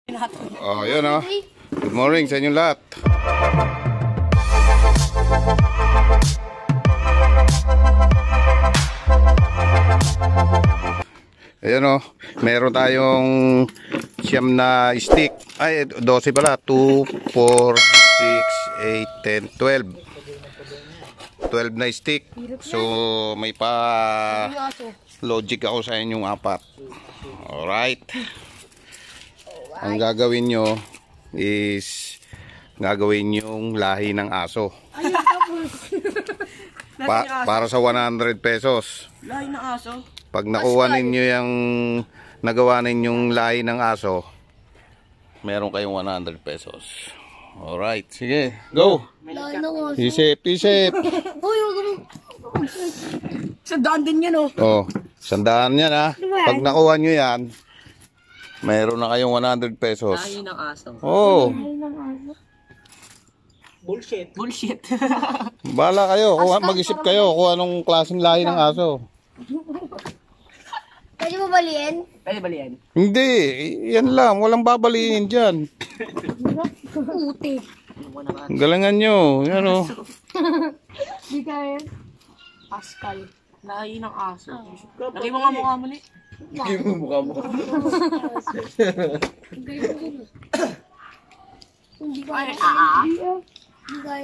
Oh, yun oh. Good morning sa inyong lahat. Ayan oh, meron tayong siyam na stick. Ay, 12 pala. 2, 4, 6, 8, 10, 12. 12 na stick. So, may pa logic ako sa inyong apat. Alright. Ang gagawin nyo is gagawin yung lahi ng aso. Para sa 100 pesos. Lahi ng aso? Pag nakuha ninyo yung nagawa ninyong lahi ng aso, meron kayong 100 pesos. Alright, sige, go! Isip, isip! Sandaan din yan oh. Oh, sandaan yan ha. Pag nakuha nyo yan, meron na kayong 100 pesos. Lahi ng aso. Oh. Bullshit. Bullshit. Bala kayo, mag-isip kayo kung anong klaseng lahi ng aso. Pwede mo baliin? Pwede balian? Hindi, yan lang, walang babaliin dyan. Puti. Galangan nyo, yan o. Di kaya. Pascal. Lahi ng aso. Lagay mo nga mukha mo ni. Lagay mo mukha mo. Hindi ko Ay, Hindi kaya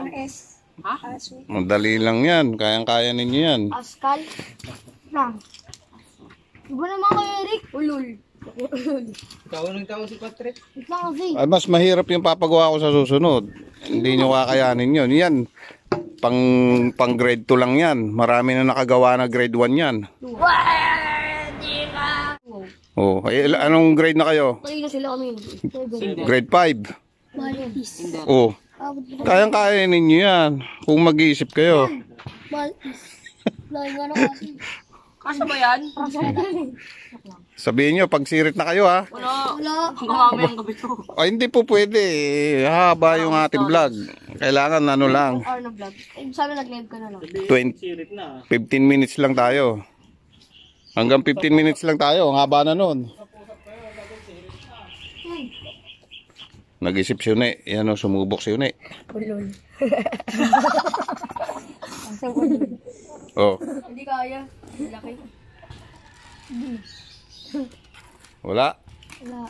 ng S. Ha? Madali lang yan, kayang-kaya ninyo yan. Pascal. Lang. Iba naman kay Eric. Ulul. Ikaw nang tao si Patrick. Lang kasi. Ay, mas mahirap yung papagawa ko sa susunod. Hindi nyo kakayanin yun. Yan, pang grade 2 lang yan. Marami na nakagawa na grade 1 yan. Oh, anong grade na kayo? Kanina sila kami. Grade 5. Malis. Oh, kayang-kaya ninyo yan. Kung mag-iisip kayo. Malis. Lahi nga ng aso. Kaso ba yan? Sabihin nyo, pag sirit na kayo ha. Wala. Wala. Hanggang mamayang gabi to. Ay, hindi po pwede. Haba yung ating vlog. Kailangan ano lang. Hour na vlog. Sana nag-live ka na lang. 15 minutes lang tayo. Hanggang 15 minutes lang tayo. Ang haba na nun. Nag-isip si Une. Yan o, sumubok si Une. Ulul. Oh. Hindi kaya. Laki. Wala. Wala.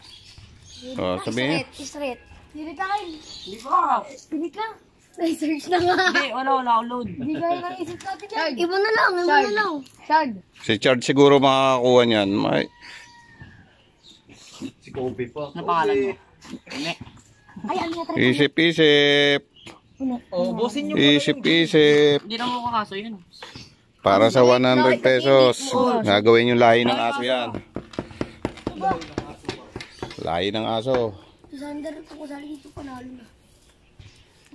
Oh, sabihin. Straight. Pilit na kayo. Hindi ba? Pilit lang. Research na nga. Hindi, wala akong load. Hindi kaya naisip natin yan. Iba na lang. Iba na lang. Shard. Si Chard siguro makakakuha niyan. Si Kobe pa. Ano pangalan mo? Ay, ano na Isip, isip. Oh, bosin nyo. Isip, isip. Hindi na mo kakaso yun. Para sa 100 pesos. Gagawin yung lahi ng aso yan. Lahi ng aso. Sander, kung sali dito panalo na.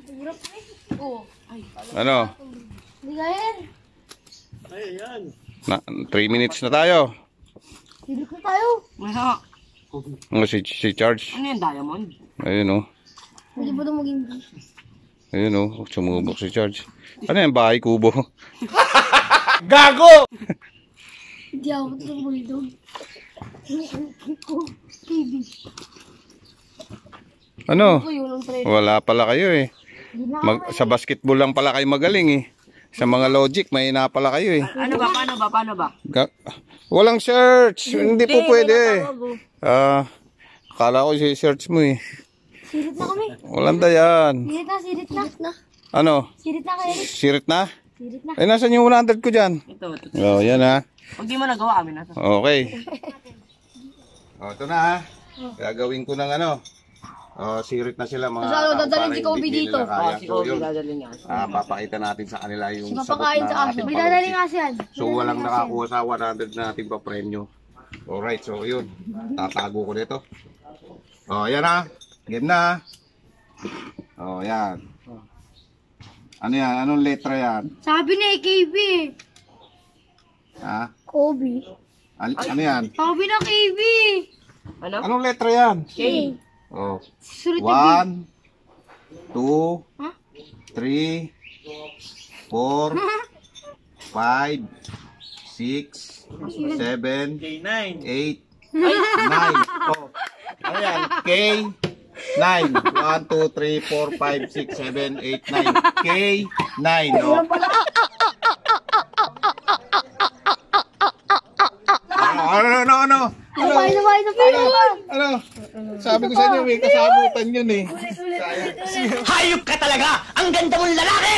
Hirap eh. Oo. Ano? Hindi kaya yan. Ayan. 3 minutes na tayo. Hirap na tayo. Maya. Si Charge. Ano yung diamond? Ayun o. Hindi ba ito maging Ayun o. Sumubok si Charge. Ano yan? Bahay kubo. Gago! Hindi ako ito ng bulldog. TV. Ano? Ako yun ang trade. Wala pala kayo eh. Sa basketball lang pala kayo magaling eh. Sa mga logic, may na pala kayo eh. Ano ba? Paano ba? Paano ba? Walang search. Hindi po pwede. Akala ko si-search mo eh. Sirit na kami. Walang dayan. Sirit na. Ano? Sirit na kayo. Sirit na? Sirit na. Ay, nasan yung 100 ko dyan? Ito. Oh, yan ha. Pag di mo nagawa, amin na to. Okay. Ito na ha. Gagawin ko ng ano. Sirit na sila mga Saan tao dadalhin para si Kobe hindi dito? nila kaya. Si So Kobe yun, dadalhin niya. papakita natin sa kanila yung sagot Papakain na sa aso. ating May dadaling palogik. kasi yan. So walang nakakuha sa 100 na ating papremyo. Alright, so yun. Tatago ko dito. Oh, yan ha. Game na ha. Oh, yan. Ano yan? Anong letra yan? Sabi ni KB. Ha? Kobe. Ano yan? Sabi na KB. Ano? Anong letra yan? K. Oh. Sulit na 1, 2, 3, 4, 5, 6, 7, 8, 9. Oh. Ano yan? K, 9. 1, 2, 3, 4, 5, 6, 7, 8, 9. K, 9. Oh. Ano? Sabay na pero. Ano? Sabi ko sa inyo, may kasabutan yun eh. Hayop ka talaga! Ang ganda mong lalaki!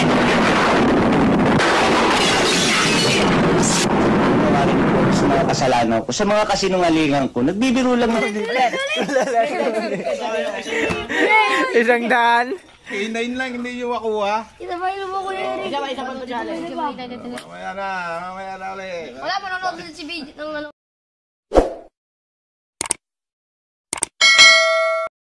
Sa mga kasalanan ko, sa mga kasinungalingan ko, nagbibiro lang ako. Isang daan. K9 lang, hindi nyo makuha. Isabay na mo ko yun. Isa pa mo dyan. Mamaya na ulit. Wala mo nanonood si BJ ng ano.